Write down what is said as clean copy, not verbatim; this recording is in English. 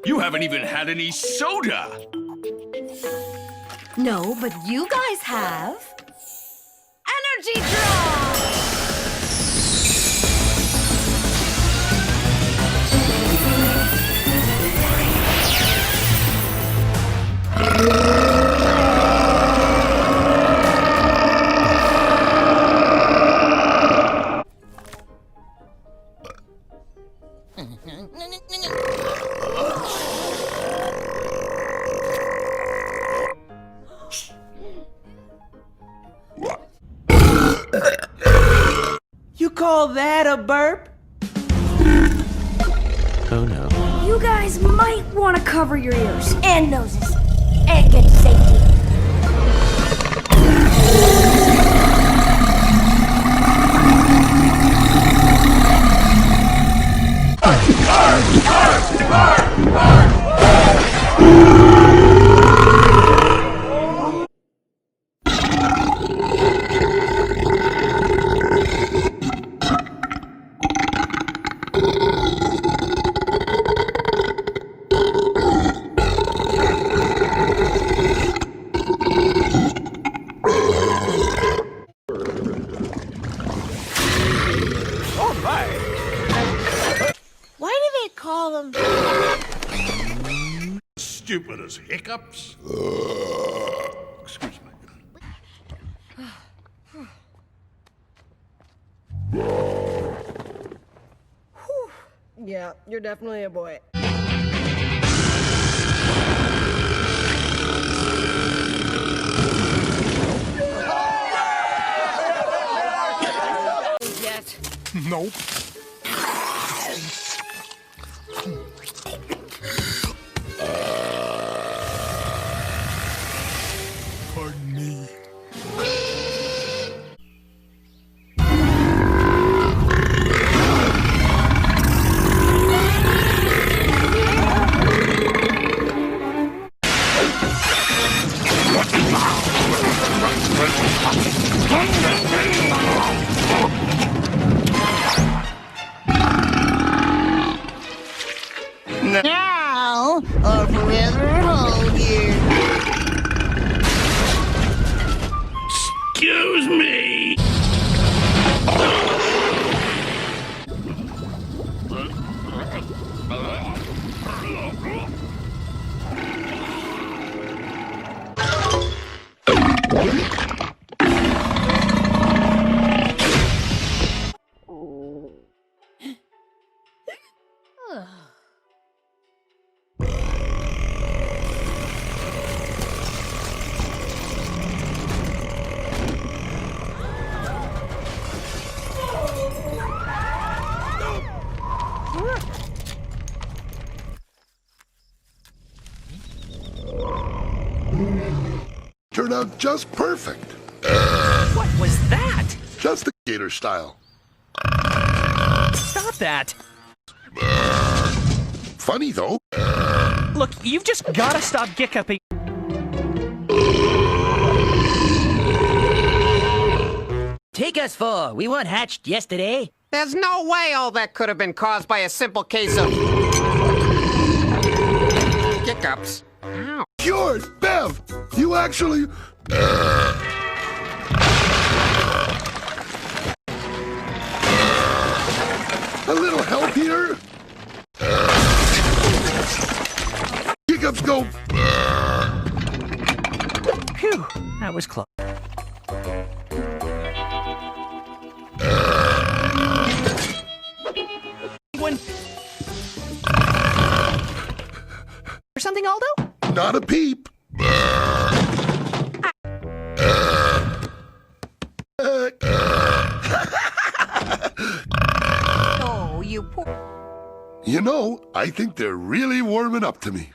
You haven't even had any soda! No, but you guys have. Energy draw! You call that a burp? Oh no. You guys might want to cover your ears and noses and get to safety. Why do they call them? Stupid as hiccups. Excuse me. Yeah, you're definitely a boy. Yet. Nope. Pardon me. Now, or forever hold you. Excuse me. Turned out just perfect. What was that? Just the gator style. Stop that! Funny though. Look, you've just gotta stop giccuping. Take us for, we weren't hatched yesterday. There's no way all that could have been caused by a simple case of hiccups. Ow. Yours, Bev. You actually. A little help here. Hiccups go. Phew, that was close. One. Or something, Aldo? Not a peep. Oh, you poor... You know, I think they're really warming up to me.